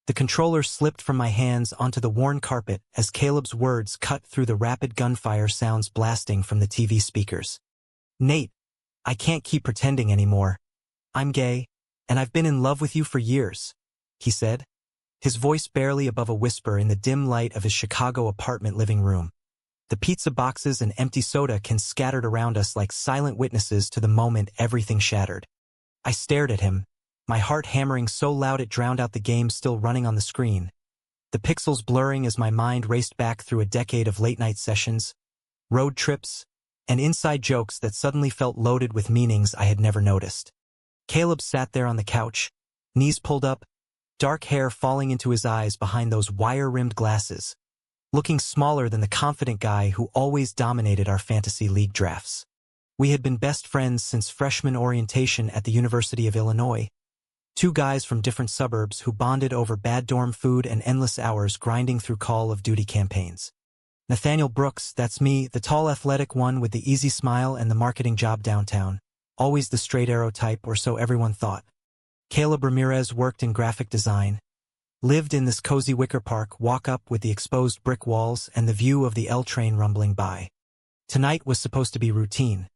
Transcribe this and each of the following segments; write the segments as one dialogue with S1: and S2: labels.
S1: The controller slipped from my hands onto the worn carpet as Caleb's words cut through the rapid gunfire sounds blasting from the TV speakers. Nate, I can't keep pretending anymore. I'm gay, and I've been in love with you for years, he said, his voice barely above a whisper in the dim light of his Chicago apartment living room. The pizza boxes and empty soda cans scattered around us like silent witnesses to the moment everything shattered. I stared at him, my heart hammering so loud it drowned out the game still running on the screen, the pixels blurring as my mind raced back through a decade of late-night sessions, road trips, and inside jokes that suddenly felt loaded with meanings I had never noticed. Caleb sat there on the couch, knees pulled up, dark hair falling into his eyes behind those wire-rimmed glasses, looking smaller than the confident guy who always dominated our fantasy league drafts. We had been best friends since freshman orientation at the University of Illinois, two guys from different suburbs who bonded over bad dorm food and endless hours grinding through Call of Duty campaigns. Nathaniel Brooks, that's me, the tall athletic one with the easy smile and the marketing job downtown, always the straight arrow type, or so everyone thought. Caleb Ramirez worked in graphic design, lived in this cozy wicker park walk-up with the exposed brick walls and the view of the L train rumbling by. Tonight was supposed to be routine.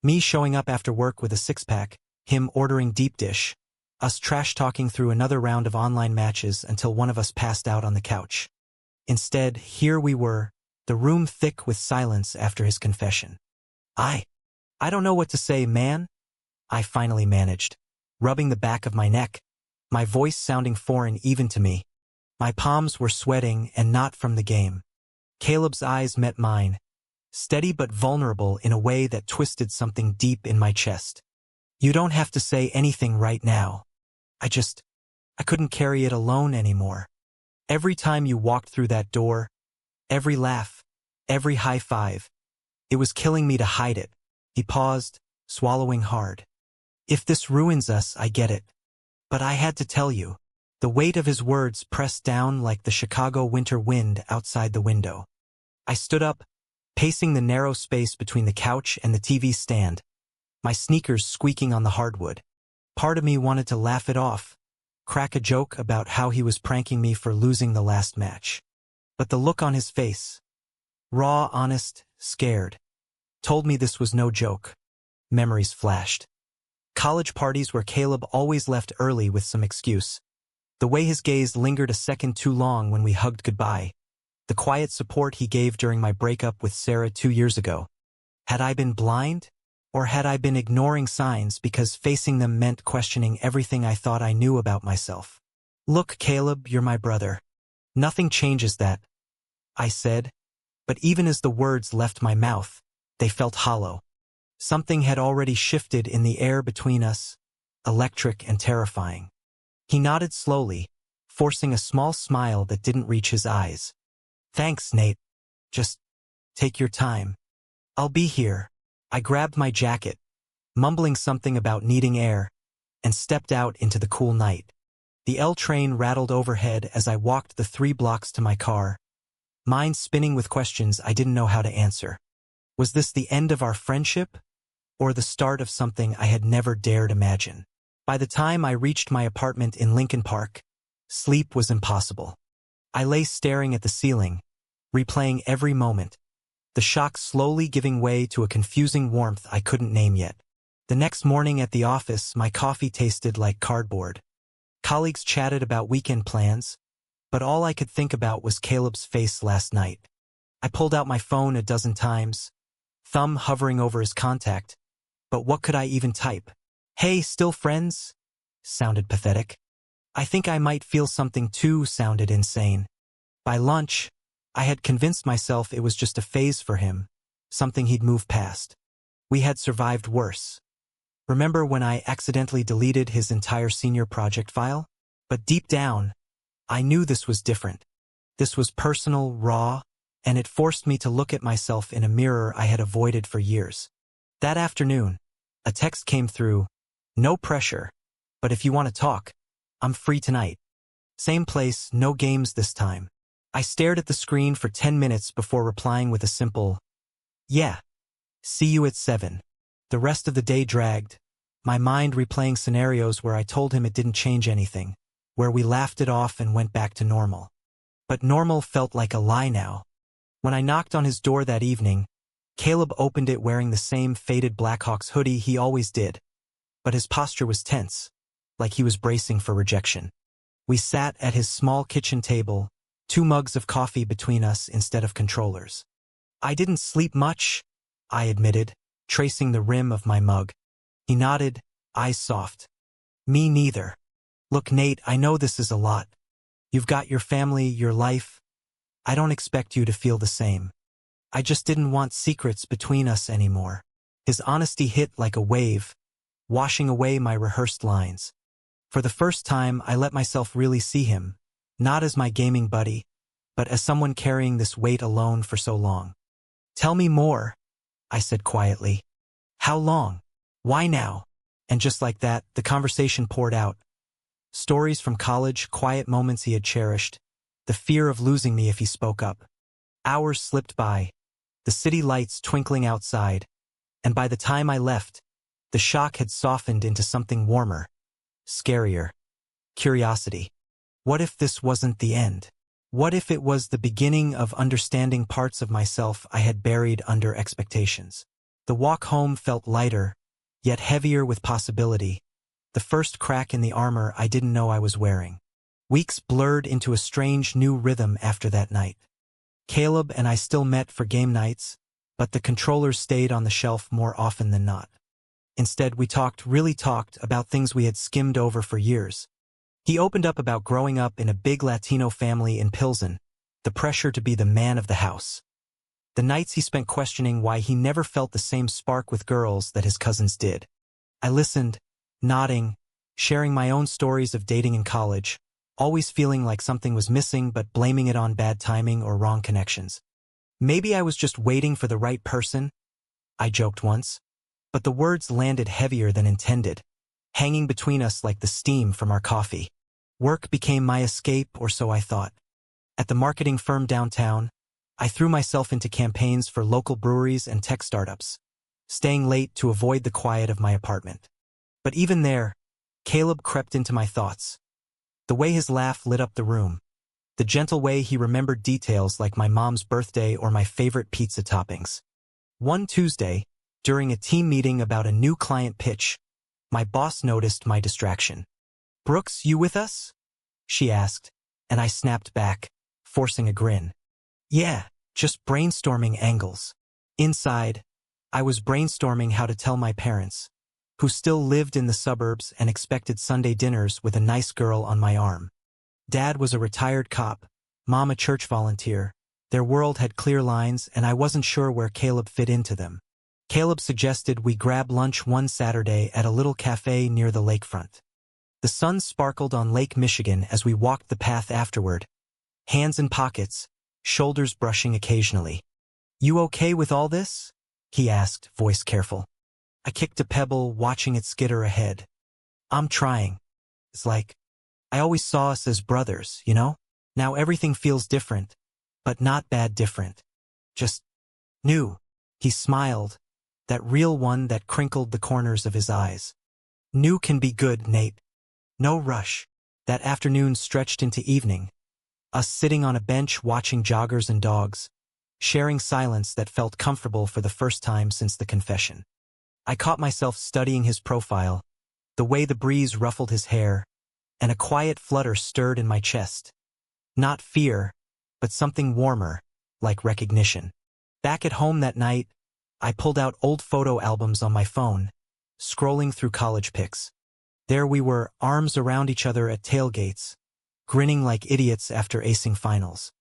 S1: Me showing up after work with a six-pack, him ordering deep dish, us trash-talking through another round of online matches until one of us passed out on the couch. Instead, here we were, the room thick with silence after his confession. I don't know what to say, man, I finally managed, rubbing the back of my neck, my voice sounding foreign even to me. My palms were sweating and not from the game. Caleb's eyes met mine, steady but vulnerable in a way that twisted something deep in my chest. You don't have to say anything right now. I couldn't carry it alone anymore. Every time you walked through that door, every laugh, every high five, it was killing me to hide it. He paused, swallowing hard. If this ruins us, I get it. But I had to tell you. The weight of his words pressed down like the Chicago winter wind outside the window. I stood up, pacing the narrow space between the couch and the TV stand, my sneakers squeaking on the hardwood. Part of me wanted to laugh it off, crack a joke about how he was pranking me for losing the last match. But the look on his face, raw, honest, scared, told me this was no joke. Memories flashed. College parties where Caleb always left early with some excuse. The way his gaze lingered a second too long when we hugged goodbye. The quiet support he gave during my breakup with Sarah 2 years ago. Had I been blind? Or had I been ignoring signs because facing them meant questioning everything I thought I knew about myself? Look, Caleb, you're my brother. Nothing changes that, I said. But even as the words left my mouth, they felt hollow. Something had already shifted in the air between us, electric and terrifying. He nodded slowly, forcing a small smile that didn't reach his eyes. Thanks, Nate. Just take your time. I'll be here. I grabbed my jacket, mumbling something about needing air, and stepped out into the cool night. The L train rattled overhead as I walked the 3 blocks to my car, mind spinning with questions I didn't know how to answer. Was this the end of our friendship? Or the start of something I had never dared imagine? By the time I reached my apartment in Lincoln Park, sleep was impossible. I lay staring at the ceiling, replaying every moment, the shock slowly giving way to a confusing warmth I couldn't name yet. The next morning at the office, my coffee tasted like cardboard. Colleagues chatted about weekend plans, but all I could think about was Caleb's face last night. I pulled out my phone a dozen times, thumb hovering over his contact, but what could I even type? Hey, still friends? Sounded pathetic. I think I might feel something too sounded insane. By lunch, I had convinced myself it was just a phase for him, something he'd move past. We had survived worse. Remember when I accidentally deleted his entire senior project file? But deep down, I knew this was different. This was personal, raw, and it forced me to look at myself in a mirror I had avoided for years. That afternoon, a text came through. No pressure, but if you want to talk, I'm free tonight. Same place, no games this time. I stared at the screen for 10 minutes before replying with a simple, yeah. See you at 7. The rest of the day dragged, my mind replaying scenarios where I told him it didn't change anything, where we laughed it off and went back to normal. But normal felt like a lie now. When I knocked on his door that evening, Caleb opened it wearing the same faded Blackhawks hoodie he always did, but his posture was tense, like he was bracing for rejection. We sat at his small kitchen table, 2 mugs of coffee between us instead of controllers. "I didn't sleep much," I admitted, tracing the rim of my mug. He nodded, eyes soft. "Me neither. Look, Nate, I know this is a lot. You've got your family, your life. I don't expect you to feel the same. I just didn't want secrets between us anymore." His honesty hit like a wave, washing away my rehearsed lines. For the first time, I let myself really see him, not as my gaming buddy, but as someone carrying this weight alone for so long. "Tell me more," I said quietly. "How long? Why now?" And just like that, the conversation poured out. Stories from college, quiet moments he had cherished, the fear of losing me if he spoke up. Hours slipped by, the city lights twinkling outside, and by the time I left, the shock had softened into something warmer, scarier. Curiosity. What if this wasn't the end? What if it was the beginning of understanding parts of myself I had buried under expectations? The walk home felt lighter, yet heavier with possibility, the first crack in the armor I didn't know I was wearing. Weeks blurred into a strange new rhythm after that night. Caleb and I still met for game nights, but the controllers stayed on the shelf more often than not. Instead, we really talked about things we had skimmed over for years. He opened up about growing up in a big Latino family in Pilsen, the pressure to be the man of the house. The nights he spent questioning why he never felt the same spark with girls that his cousins did. I listened, nodding, sharing my own stories of dating in college, always feeling like something was missing but blaming it on bad timing or wrong connections. "Maybe I was just waiting for the right person," I joked once. But the words landed heavier than intended, hanging between us like the steam from our coffee. Work became my escape, or so I thought. At the marketing firm downtown, I threw myself into campaigns for local breweries and tech startups, staying late to avoid the quiet of my apartment. But even there, Caleb crept into my thoughts. The way his laugh lit up the room, the gentle way he remembered details like my mom's birthday or my favorite pizza toppings. One Tuesday, during a team meeting about a new client pitch, my boss noticed my distraction. "Brooks, you with us?" she asked, and I snapped back, forcing a grin. "Yeah, just brainstorming angles." Inside, I was brainstorming how to tell my parents, who still lived in the suburbs and expected Sunday dinners with a nice girl on my arm. Dad was a retired cop, Mom a church volunteer. Their world had clear lines, and I wasn't sure where Caleb fit into them. Caleb suggested we grab lunch one Saturday at a little cafe near the lakefront. The sun sparkled on Lake Michigan as we walked the path afterward, hands in pockets, shoulders brushing occasionally. "You okay with all this?" he asked, voice careful. I kicked a pebble, watching it skitter ahead. "I'm trying. It's like, I always saw us as brothers, you know? Now everything feels different, but not bad different. Just new." He smiled, that real one that crinkled the corners of his eyes. "New can be good, Nate. No rush." That afternoon stretched into evening, us sitting on a bench watching joggers and dogs, sharing silence that felt comfortable for the first time since the confession. I caught myself studying his profile, the way the breeze ruffled his hair, and a quiet flutter stirred in my chest. Not fear, but something warmer, like recognition. Back at home that night, I pulled out old photo albums on my phone, scrolling through college pics. There we were, arms around each other at tailgates, grinning like idiots after acing finals.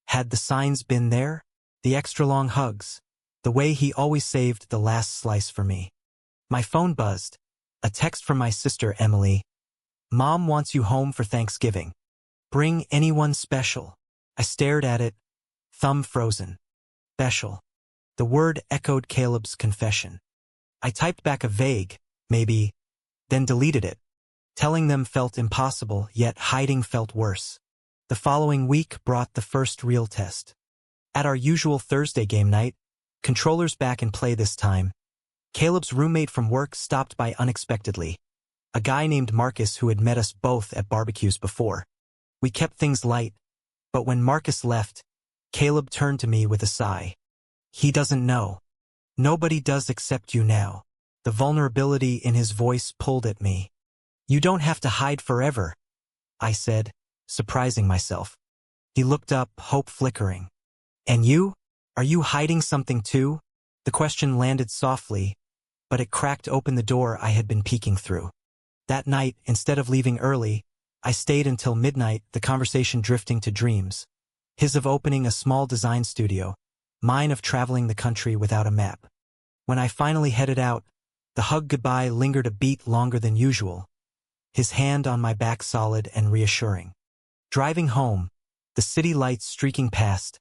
S1: Had the signs been there? The extra long hugs, the way he always saved the last slice for me. My phone buzzed, a text from my sister Emily. "Mom wants you home for Thanksgiving. Bring anyone special." I stared at it, thumb frozen. Special. The word echoed Caleb's confession. I typed back a vague, maybe, then deleted it. Telling them felt impossible, yet hiding felt worse. The following week brought the first real test. At our usual Thursday game night, controllers back in play this time, Caleb's roommate from work stopped by unexpectedly. a guy named Marcus who had met us both at barbecues before. We kept things light, but when Marcus left, Caleb turned to me with a sigh. He doesn't know. Nobody does except you now. The vulnerability in his voice pulled at me. You don't have to hide forever, I said, surprising myself. He looked up, hope flickering. And you? Are you hiding something too? The question landed softly, but it cracked open the door I had been peeking through. That night, instead of leaving early, I stayed until midnight, the conversation drifting to dreams. His of opening a small design studio, mine of traveling the country without a map. When I finally headed out, the hug goodbye lingered a beat longer than usual, his hand on my back solid and reassuring. Driving home, the city lights streaking past,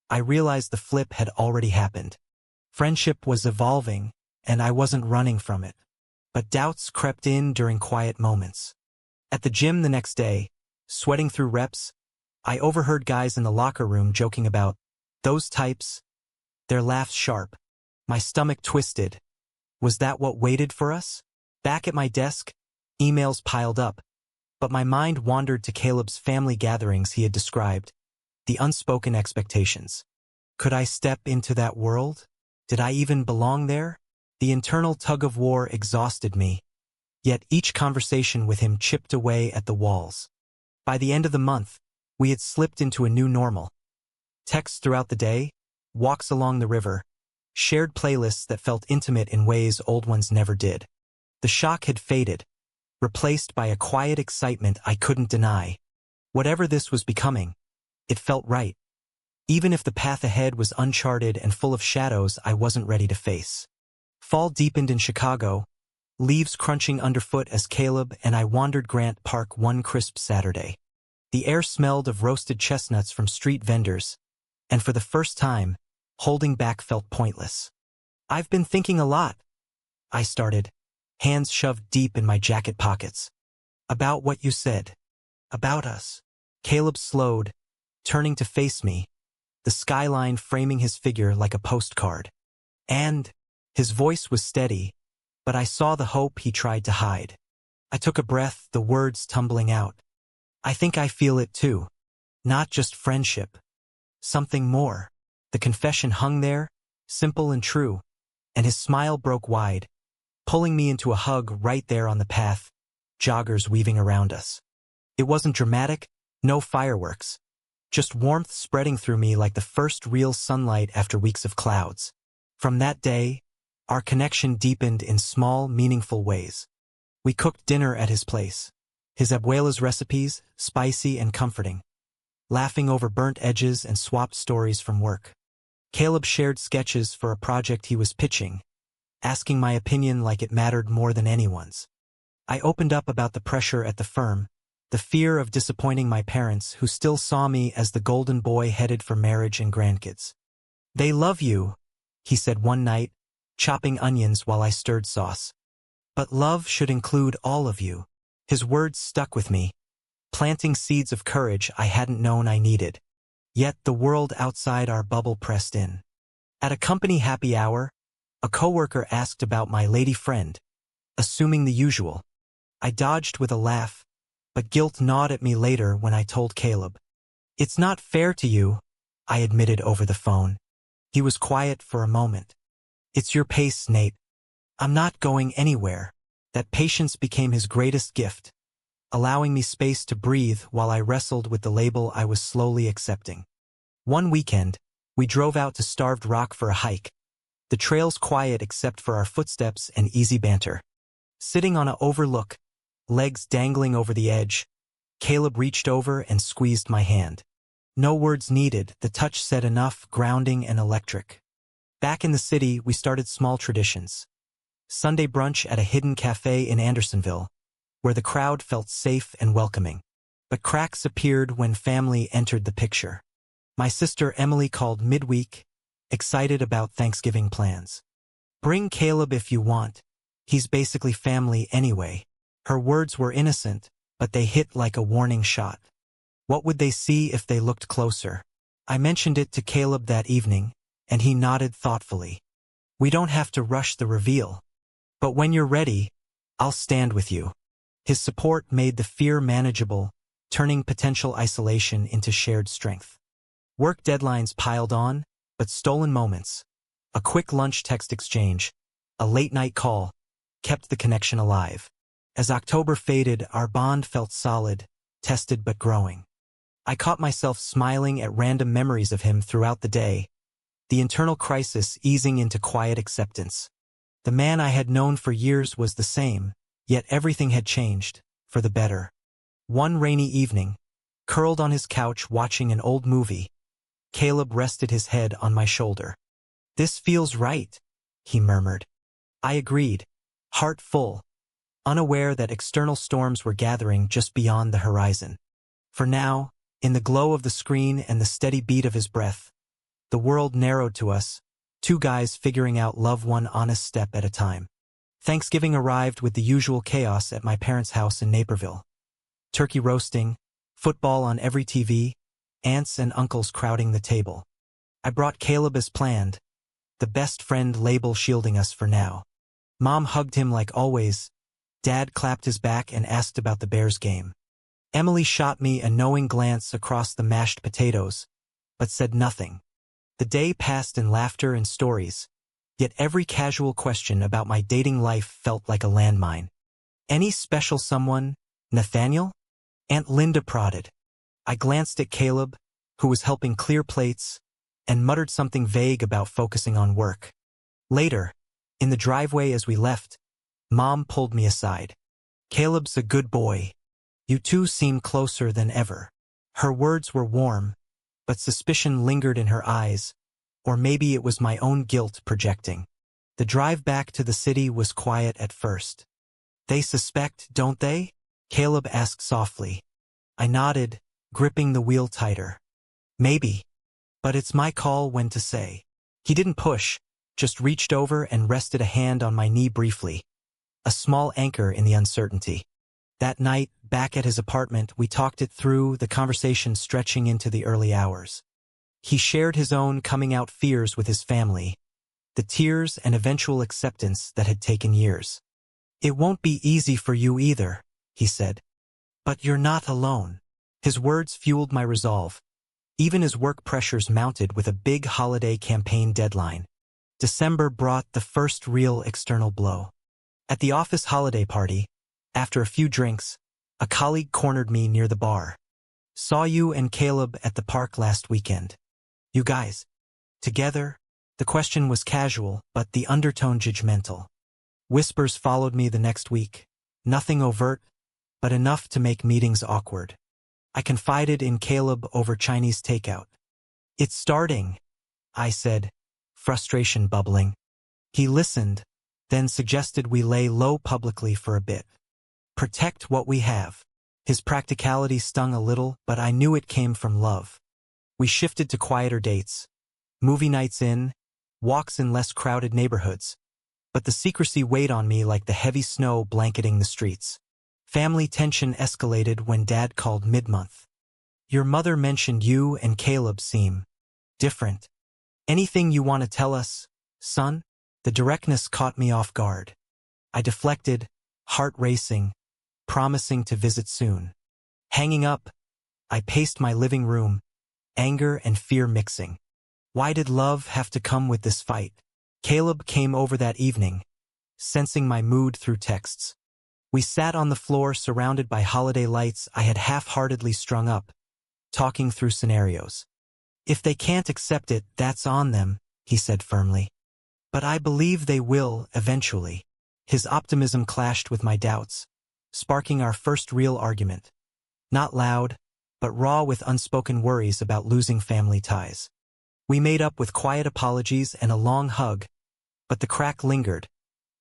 S1: I realized the flip had already happened. Friendship was evolving, and I wasn't running from it. But doubts crept in during quiet moments. At the gym the next day, sweating through reps, I overheard guys in the locker room joking about those types, their laughs sharp. My stomach twisted. Was that what waited for us? Back at my desk, emails piled up, but my mind wandered to Caleb's family gatherings he had described, the unspoken expectations. Could I step into that world? Did I even belong there? The internal tug-of-war exhausted me, yet each conversation with him chipped away at the walls. By the end of the month, we had slipped into a new normal. Texts throughout the day, walks along the river, shared playlists that felt intimate in ways old ones never did. The shock had faded, replaced by a quiet excitement I couldn't deny. Whatever this was becoming, it felt right. Even if the path ahead was uncharted and full of shadows I wasn't ready to face. Fall deepened in Chicago, leaves crunching underfoot as Caleb and I wandered Grant Park one crisp Saturday. The air smelled of roasted chestnuts from street vendors, and for the first time, holding back felt pointless. I've been thinking a lot, I started, hands shoved deep in my jacket pockets. About what you said. About us. Caleb slowed, turning to face me, the skyline framing his figure like a postcard. And his voice was steady, but I saw the hope he tried to hide. I took a breath, the words tumbling out. I think I feel it too. Not just friendship. Something more. The confession hung there, simple and true, and his smile broke wide, pulling me into a hug right there on the path, joggers weaving around us. It wasn't dramatic, no fireworks, just warmth spreading through me like the first real sunlight after weeks of clouds. From that day, our connection deepened in small, meaningful ways. We cooked dinner at his place, his abuela's recipes, spicy and comforting, laughing over burnt edges and swapped stories from work. Caleb shared sketches for a project he was pitching, asking my opinion like it mattered more than anyone's. I opened up about the pressure at the firm, the fear of disappointing my parents who still saw me as the golden boy headed for marriage and grandkids. They love you, he said one night, chopping onions while I stirred sauce. But love should include all of you. His words stuck with me, planting seeds of courage I hadn't known I needed. Yet the world outside our bubble pressed in. At a company happy hour, a coworker asked about my lady friend, assuming the usual. I dodged with a laugh, but guilt gnawed at me later when I told Caleb. It's not fair to you, I admitted over the phone. He was quiet for a moment. It's your pace, Nate. I'm not going anywhere. That patience became his greatest gift, allowing me space to breathe while I wrestled with the label I was slowly accepting. One weekend, we drove out to Starved Rock for a hike, the trails quiet except for our footsteps and easy banter. Sitting on an overlook, legs dangling over the edge, Caleb reached over and squeezed my hand. No words needed, the touch said enough, grounding and electric. Back in the city, we started small traditions. Sunday brunch at a hidden cafe in Andersonville, where the crowd felt safe and welcoming. But cracks appeared when family entered the picture. My sister Emily called midweek, excited about Thanksgiving plans. Bring Caleb if you want. He's basically family anyway. Her words were innocent, but they hit like a warning shot. What would they see if they looked closer? I mentioned it to Caleb that evening, and he nodded thoughtfully. We don't have to rush the reveal. But when you're ready, I'll stand with you. His support made the fear manageable, turning potential isolation into shared strength. Work deadlines piled on, but stolen moments, a quick lunch text exchange, a late-night call, kept the connection alive. As October faded, our bond felt solid, tested but growing. I caught myself smiling at random memories of him throughout the day, the internal crisis easing into quiet acceptance. The man I had known for years was the same, yet everything had changed, for the better. One rainy evening, curled on his couch watching an old movie, Caleb rested his head on my shoulder. "This feels right," he murmured. I agreed, heart full, unaware that external storms were gathering just beyond the horizon. For now, in the glow of the screen and the steady beat of his breath, the world narrowed to us, two guys figuring out love one honest step at a time. Thanksgiving arrived with the usual chaos at my parents' house in Naperville. Turkey roasting, football on every TV, aunts and uncles crowding the table. I brought Caleb as planned, the best friend label shielding us for now. Mom hugged him like always. Dad clapped his back and asked about the Bears game. Emily shot me a knowing glance across the mashed potatoes, but said nothing. The day passed in laughter and stories, yet every casual question about my dating life felt like a landmine. "Any special someone, Nathaniel?" Aunt Linda prodded. I glanced at Caleb, who was helping clear plates, and muttered something vague about focusing on work. Later, in the driveway as we left, Mom pulled me aside. "Caleb's a good boy. You two seem closer than ever." Her words were warm, but suspicion lingered in her eyes, or maybe it was my own guilt projecting. The drive back to the city was quiet at first. "They suspect, don't they?" Caleb asked softly. I nodded, gripping the wheel tighter. "Maybe. But it's my call when to say." He didn't push, just reached over and rested a hand on my knee briefly, a small anchor in the uncertainty. That night, back at his apartment, we talked it through, the conversation stretching into the early hours. He shared his own coming-out fears with his family, the tears and eventual acceptance that had taken years. "It won't be easy for you either," he said. "But you're not alone." His words fueled my resolve, even as work pressures mounted with a big holiday campaign deadline. December brought the first real external blow. At the office holiday party, after a few drinks, a colleague cornered me near the bar. "Saw you and Caleb at the park last weekend. You guys, together?" The question was casual, but the undertone judgmental. Whispers followed me the next week, nothing overt, but enough to make meetings awkward. I confided in Caleb over Chinese takeout. "It's starting," I said, frustration bubbling. He listened, then suggested we lay low publicly for a bit. Protect what we have. His practicality stung a little, but I knew it came from love. We shifted to quieter dates, movie nights in, walks in less crowded neighborhoods. But the secrecy weighed on me like the heavy snow blanketing the streets. Family tension escalated when Dad called mid-month. "Your mother mentioned you and Caleb seem different. Anything you want to tell us, son?" The directness caught me off guard. I deflected, heart racing, promising to visit soon. Hanging up, I paced my living room, anger and fear mixing. Why did love have to come with this fight? Caleb came over that evening, sensing my mood through texts. We sat on the floor surrounded by holiday lights I had half-heartedly strung up, talking through scenarios. "If they can't accept it, that's on them," he said firmly. "But I believe they will, eventually." His optimism clashed with my doubts, sparking our first real argument. Not loud, but raw with unspoken worries about losing family ties. We made up with quiet apologies and a long hug, but the crack lingered,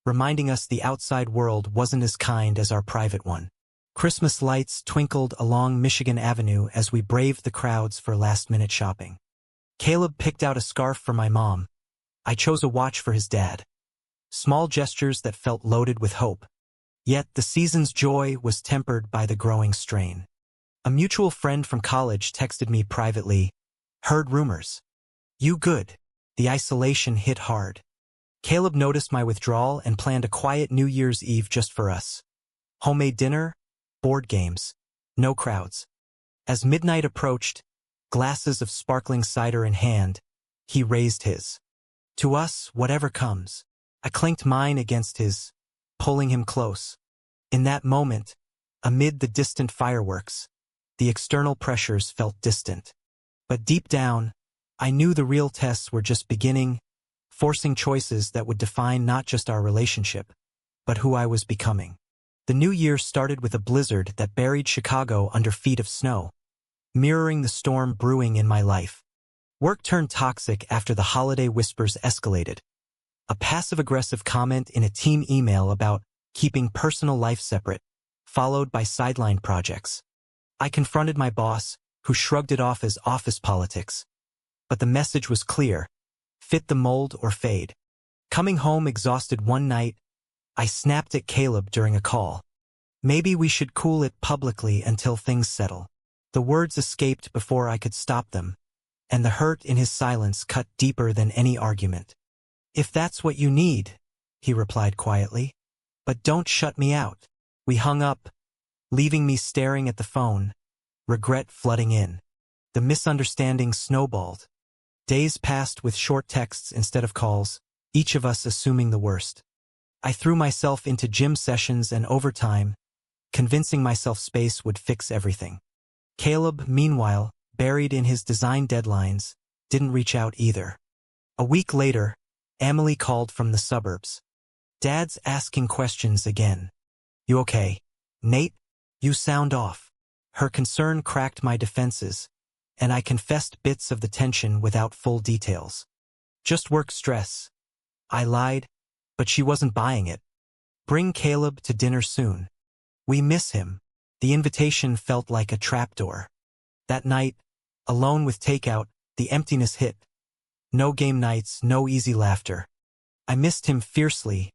S1: reminding us the outside world wasn't as kind as our private one. Christmas lights twinkled along Michigan Avenue as we braved the crowds for last-minute shopping. Caleb picked out a scarf for my mom. I chose a watch for his dad. Small gestures that felt loaded with hope. Yet the season's joy was tempered by the growing strain. A mutual friend from college texted me privately, "Heard rumors. You good?" The isolation hit hard. Caleb noticed my withdrawal and planned a quiet New Year's Eve just for us. Homemade dinner, board games, no crowds. As midnight approached, glasses of sparkling cider in hand, he raised his. To us, whatever comes. I clanked mine against his, pulling him close. In that moment, amid the distant fireworks, the external pressures felt distant. But deep down, I knew the real tests were just beginning, forcing choices that would define not just our relationship, but who I was becoming. The new year started with a blizzard that buried Chicago under feet of snow, mirroring the storm brewing in my life. Work turned toxic after the holiday whispers escalated. A passive-aggressive comment in a team email about keeping personal life separate, followed by sideline projects. I confronted my boss, who shrugged it off as office politics. But the message was clear: fit the mold or fade. Coming home exhausted one night, I snapped at Caleb during a call. Maybe we should cool it publicly until things settle. The words escaped before I could stop them, and the hurt in his silence cut deeper than any argument. If that's what you need, he replied quietly. But don't shut me out. We hung up, leaving me staring at the phone, regret flooding in. The misunderstandings snowballed. Days passed with short texts instead of calls, each of us assuming the worst. I threw myself into gym sessions and overtime, convincing myself space would fix everything. Caleb, meanwhile, buried in his design deadlines, didn't reach out either. A week later, Emily called from the suburbs. Dad's asking questions again. You okay? Nate, you sound off. Her concern cracked my defenses, and I confessed bits of the tension without full details. Just work stress. I lied, but she wasn't buying it. Bring Caleb to dinner soon. We miss him. The invitation felt like a trapdoor. That night, alone with takeout, the emptiness hit. No game nights, no easy laughter. I missed him fiercely,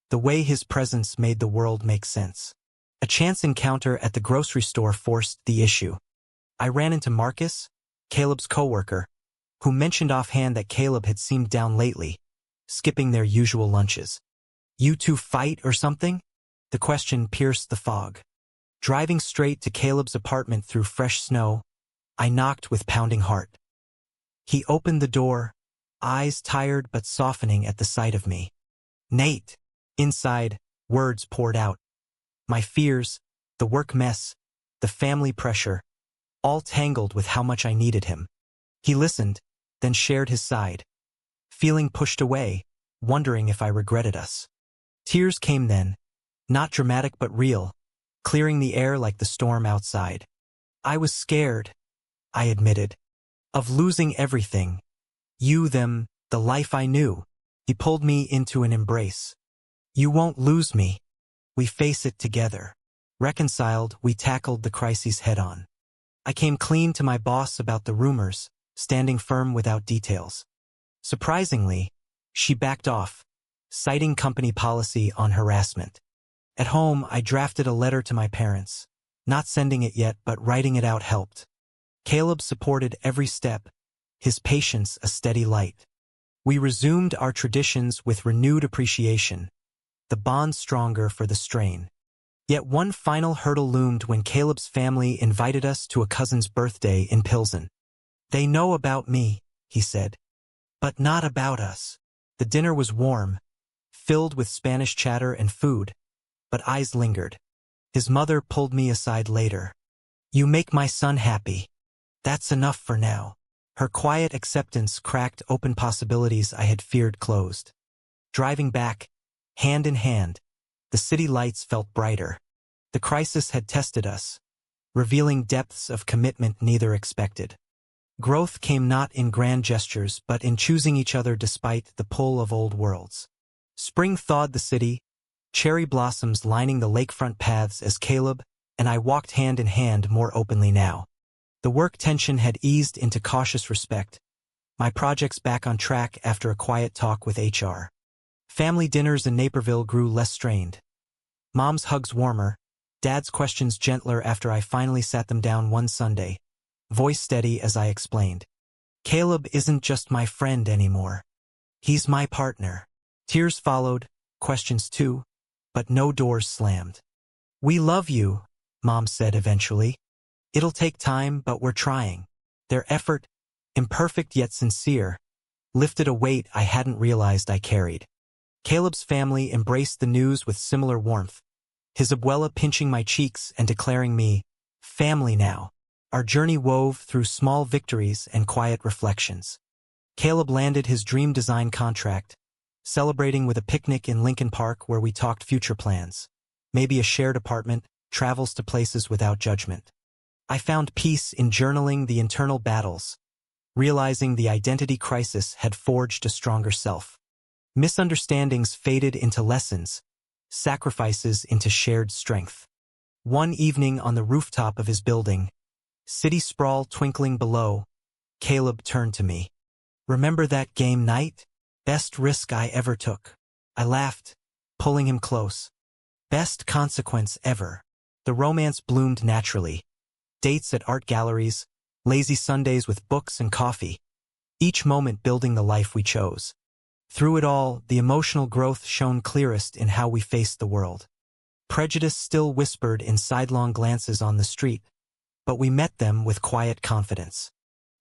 S1: the way his presence made the world make sense. A chance encounter at the grocery store forced the issue. I ran into Marcus, Caleb's coworker, who mentioned offhand that Caleb had seemed down lately, skipping their usual lunches. You two fight or something? The question pierced the fog. Driving straight to Caleb's apartment through fresh snow, I knocked with pounding heart. He opened the door, eyes tired but softening at the sight of me. Nate! Inside, words poured out. My fears, the work mess, the family pressure, all tangled with how much I needed him. He listened, then shared his side. Feeling pushed away, wondering if I regretted us. Tears came then, not dramatic but real, clearing the air like the storm outside. I was scared, I admitted, of losing everything. You, them, the life I knew. He pulled me into an embrace. You won't lose me. We face it together. Reconciled, we tackled the crises head-on. I came clean to my boss about the rumors, standing firm without details. Surprisingly, she backed off, citing company policy on harassment. At home, I drafted a letter to my parents. Not sending it yet, but writing it out helped. Caleb supported every step, his patience a steady light. We resumed our traditions with renewed appreciation, the bond stronger for the strain. Yet one final hurdle loomed when Caleb's family invited us to a cousin's birthday in Pilsen. They know about me, he said, but not about us. The dinner was warm, filled with Spanish chatter and food, but eyes lingered. His mother pulled me aside later. You make my son happy. That's enough for now. Her quiet acceptance cracked open possibilities I had feared closed. Driving back, hand in hand, the city lights felt brighter. The crisis had tested us, revealing depths of commitment neither expected. Growth came not in grand gestures but in choosing each other despite the pull of old worlds. Spring thawed the city, cherry blossoms lining the lakefront paths as Caleb and I walked hand in hand more openly now. The work tension had eased into cautious respect, my projects back on track after a quiet talk with HR. Family dinners in Naperville grew less strained. Mom's hugs warmer, Dad's questions gentler after I finally sat them down one Sunday, voice steady as I explained. Caleb isn't just my friend anymore. He's my partner. Tears followed, questions too, but no doors slammed. "We love you," Mom said eventually. "It'll take time, but we're trying." Their effort, imperfect yet sincere, lifted a weight I hadn't realized I carried. Caleb's family embraced the news with similar warmth, his abuela pinching my cheeks and declaring me family now. Our journey wove through small victories and quiet reflections. Caleb landed his dream design contract, celebrating with a picnic in Lincoln Park where we talked future plans. Maybe a shared apartment, travels to places without judgment. I found peace in journaling the internal battles, realizing the identity crisis had forged a stronger self. Misunderstandings faded into lessons, sacrifices into shared strength. One evening on the rooftop of his building, city sprawl twinkling below, Caleb turned to me. "Remember that game night? Best risk I ever took." I laughed, pulling him close. "Best consequence ever." The romance bloomed naturally. Dates at art galleries, lazy Sundays with books and coffee, each moment building the life we chose. Through it all, the emotional growth shone clearest in how we faced the world. Prejudice still whispered in sidelong glances on the street, but we met them with quiet confidence.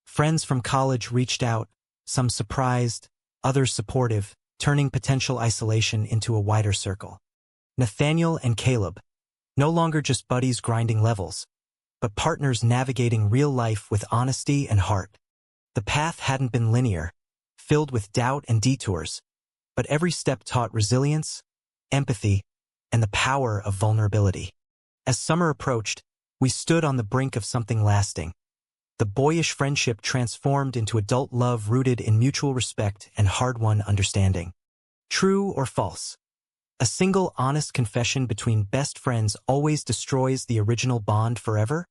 S1: Friends from college reached out, some surprised, others supportive, turning potential isolation into a wider circle. Nathaniel and Caleb, no longer just buddies grinding levels, but partners navigating real life with honesty and heart. The path hadn't been linear, filled with doubt and detours, but every step taught resilience, empathy, and the power of vulnerability. As summer approached, we stood on the brink of something lasting. The boyish friendship transformed into adult love rooted in mutual respect and hard-won understanding. True or false? A single honest confession between best friends always destroys the original bond forever?